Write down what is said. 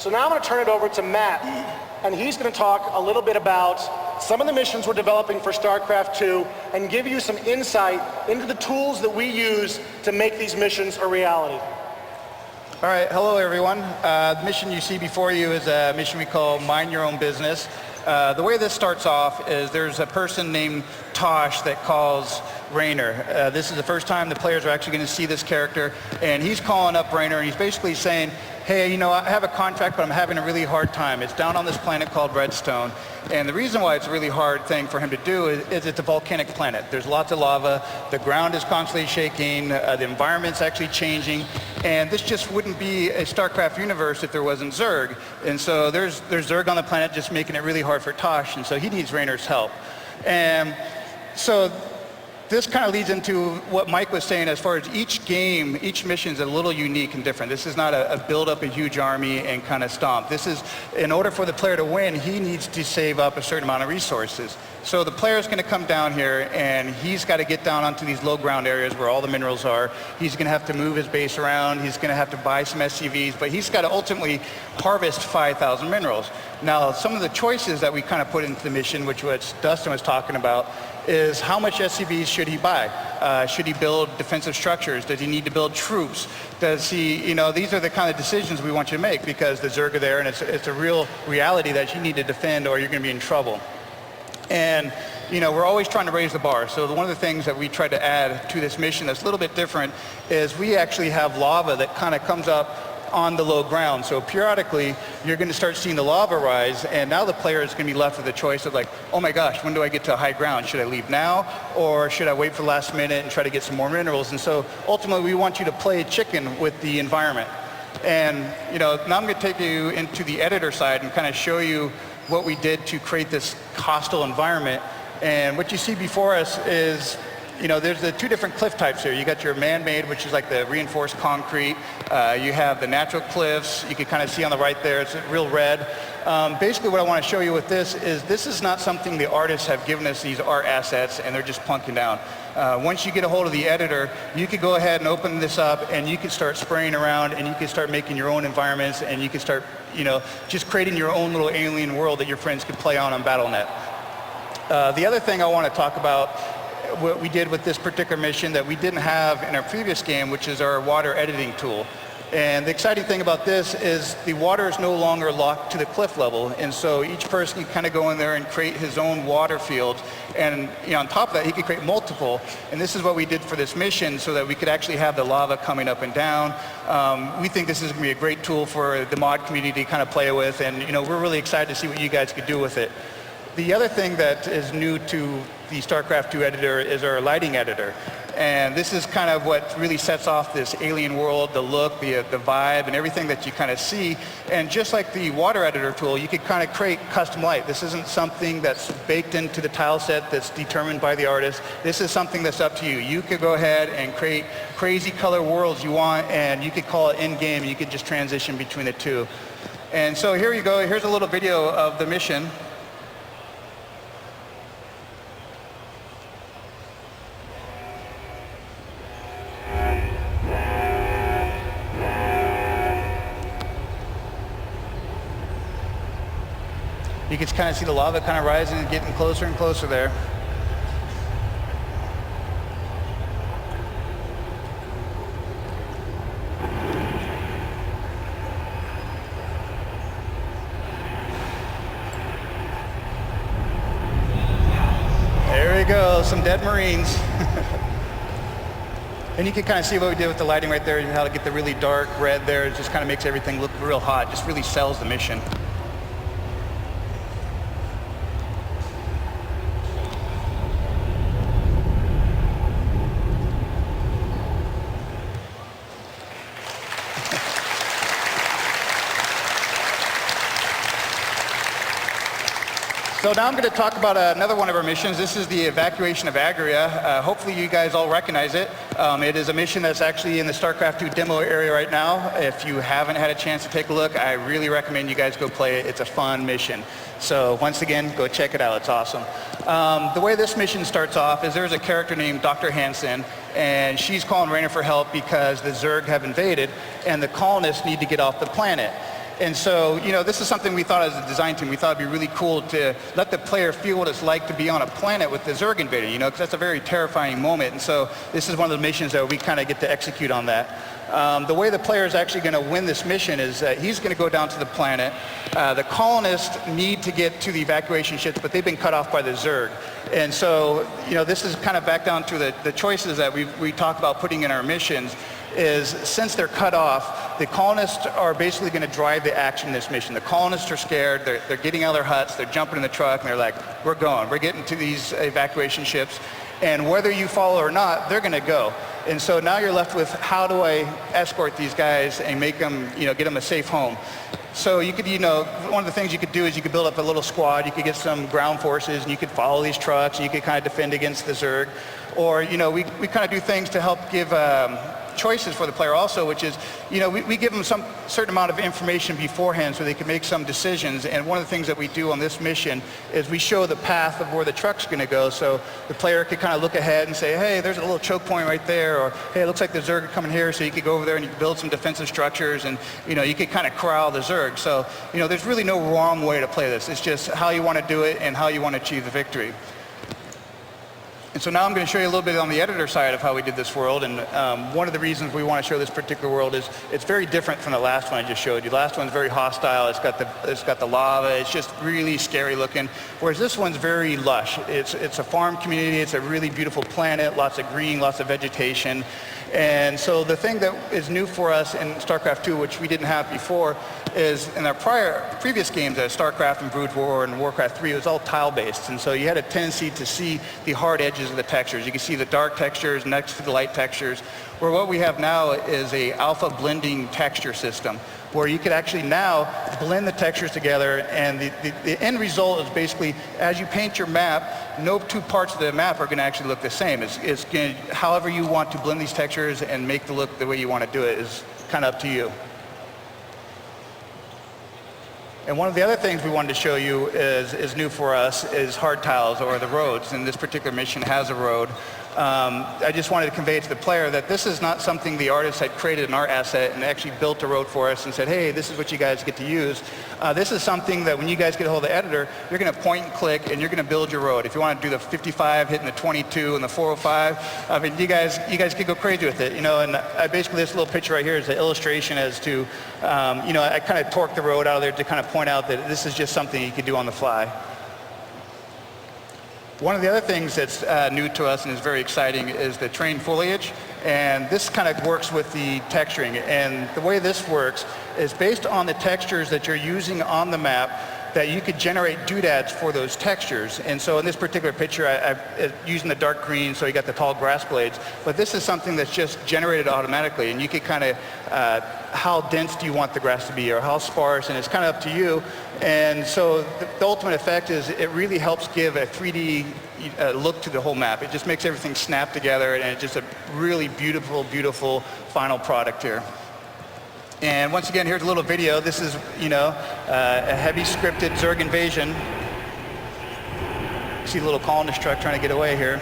So now I'm going to turn it over to Matt, and he's going to talk a little bit about some of the missions we're developing for Starcraft 2 and give you some insight into the tools that we use to make these missions a reality. All right, hello everyone. The mission you see before you is a mission we call Mind Your Own Business. The way this starts off is there's a person named Tosh that calls Raynor. This is the first time the players are actually going to see this character, and he's calling up Raynor, and he's basically saying, hey, you know, I have a contract, but I'm having a really hard time. It's down on this planet called Redstone, and the reason why it's a really hard thing for him to do is it's a volcanic planet. There's lots of lava, the ground is constantly shaking, the environment's actually changing, and this just wouldn't be a StarCraft universe if there wasn't Zerg. And so there's Zerg on the planet just making it really hard for Tosh, and so he needs Raynor's help. And so this kind of leads into what Mike was saying as far as each game, each mission is a little unique and different. This is not a build up a huge army and kind of stomp. This is, in order for the player to win, he needs to save up a certain amount of resources. So the player is going to come down here, and he's got to get down onto these low ground areas where all the minerals are. He's going to have to move his base around. He's going to have to buy some SCVs, but he's got to ultimately harvest 5,000 minerals. Now, some of the choices that we kind of put into the mission, which Dustin was talking about, is how much SCVs should he buy? Should he build defensive structures? Does he need to build troops? Does he, you know, these are the kind of decisions we want you to make because the Zerg are there, and it's a real reality that you need to defend or you're going to be in trouble. And, you know, we're always trying to raise the bar. So one of the things that we tried to add to this mission that's a little bit different is we actually have lava that kind of comes up on the low ground. So periodically, you're going to start seeing the lava rise, and now the player is going to be left with the choice of like, oh my gosh, when do I get to high ground? Should I leave now, or should I wait for the last minute and try to get some more minerals? And so ultimately, we want you to play chicken with the environment. And, you know, now I'm going to take you into the editor side and kind of show you what we did to create this hostile environment. And what you see before us is, you know, there's the two different cliff types here. You got your man-made, which is like the reinforced concrete. You have the natural cliffs. You can kind of see on the right there, it's real red. Basically what I want to show you with this is not something the artists have given us these art assets and they're just plunking down. Once you get a hold of the editor, you could go ahead and open this up and you can start spraying around and you can start making your own environments and you can start, you know, just creating your own little alien world that your friends can play on Battle.net. The other thing I want to talk about, what we did with this particular mission that we didn't have in our previous game, which is our water editing tool. And the exciting thing about this is the water is no longer locked to the cliff level, and so each person can kind of go in there and create his own water field, and you know, on top of that he could create multiple, and this is what we did for this mission so that we could actually have the lava coming up and down. We think this is going to be a great tool for the mod community to kind of play with, and you know, we're really excited to see what you guys could do with it. The other thing that is new to the StarCraft 2 editor is our lighting editor. And this is kind of what really sets off this alien world, the look, the vibe, and everything that you kind of see. And just like the water editor tool, you could kind of create custom light. This isn't something that's baked into the tile set that's determined by the artist. This is something that's up to you. You could go ahead and create crazy color worlds you want, and you could call it in-game, and you could just transition between the two. And so here you go. Here's a little video of the mission. You can kind of see the lava kind of rising and getting closer and closer there. There we go, some dead Marines. And you can kind of see what we did with the lighting right there, how to get the really dark red there. It just kind of makes everything look real hot, just really sells the mission. So now I'm going to talk about another one of our missions. This is the evacuation of Agria. Hopefully you guys all recognize it. It is a mission that's actually in the StarCraft 2 demo area right now. If you haven't had a chance to take a look, I really recommend you guys go play it. It's a fun mission. So once again, go check it out. It's awesome. The way this mission starts off is there's a character named Dr. Hansen, and she's calling Raynor for help because the Zerg have invaded and the colonists need to get off the planet. And so, this is something we thought as a design team, we thought it'd be really cool to let the player feel what it's like to be on a planet with the Zerg invading, because that's a very terrifying moment. And so this is one of the missions that we kind of get to execute on that. The way the player is actually going to win this mission is that he's going to go down to the planet. The colonists need to get to the evacuation ships, but they've been cut off by the Zerg. And so, this is kind of back down to the choices that we talk about putting in our missions. Is since they're cut off, the colonists are basically going to drive the action in this mission. The colonists are scared, they're getting out of their huts, they're jumping in the truck, and they're like, we're going, we're getting to these evacuation ships. And whether you follow or not, they're going to go. And so now you're left with, how do I escort these guys and make them, get them a safe home? So you could, one of the things you could do is you could build up a little squad, you could get some ground forces, and you could follow these trucks, and you could kind of defend against the Zerg. Or, we kind of do things to help give choices for the player also, which is, we give them some certain amount of information beforehand so they can make some decisions. And one of the things that we do on this mission is we show the path of where the truck's going to go, so the player could kind of look ahead and say, hey, there's a little choke point right there, or hey, it looks like the Zerg are coming here, so you could go over there and you could build some defensive structures, and you could kind of corral the Zerg. So there's really no wrong way to play this. It's just how you want to do it and how you want to achieve the victory. And so now I'm going to show you a little bit on the editor side of how we did this world. And one of the reasons we want to show this particular world is it's very different from the last one I just showed you. The last one's very hostile. It's got the lava. It's just really scary looking. Whereas this one's very lush. It's a farm community. It's a really beautiful planet. Lots of green, lots of vegetation. And so the thing that is new for us in StarCraft 2, which we didn't have before, is in our previous games, StarCraft and Brood War and Warcraft 3, it was all tile-based. And so you had a tendency to see the hard edges of the textures. You can see the dark textures next to the light textures. Where what we have now is a alpha blending texture system, where you could actually now blend the textures together, and the end result is basically, as you paint your map, no two parts of the map are going to actually look the same. It's going to, however you want to blend these textures and make the look the way you want to do it is kind of up to you. And one of the other things we wanted to show you is new for us is hard tiles, or the roads. And this particular mission has a road. I just wanted to convey to the player that this is not something the artist had created in our asset and actually built a road for us and said, hey, this is what you guys get to use. This is something that when you guys get a hold of the editor, you're going to point and click and you're going to build your road. If you want to do the 55, hitting the 22 and the 405, I mean, you guys can go crazy with it, and basically this little picture right here is an illustration as to, I kind of torqued the road out of there to kind of point out that this is just something you can do on the fly. One of the other things that's new to us and is very exciting is the terrain foliage, and this kind of works with the texturing. And the way this works is based on the textures that you're using on the map, that you could generate doodads for those textures. And so in this particular picture, I'm using the dark green, so you got the tall grass blades. But this is something that's just generated automatically, and you could kind of, how dense do you want the grass to be, or how sparse, and it's kind of up to you. And so the ultimate effect is it really helps give a 3D look to the whole map. It just makes everything snap together, and it's just a really beautiful, beautiful final product here. And once again, here's a little video. This is, a heavy scripted Zerg invasion. See the little colonist truck trying to get away here.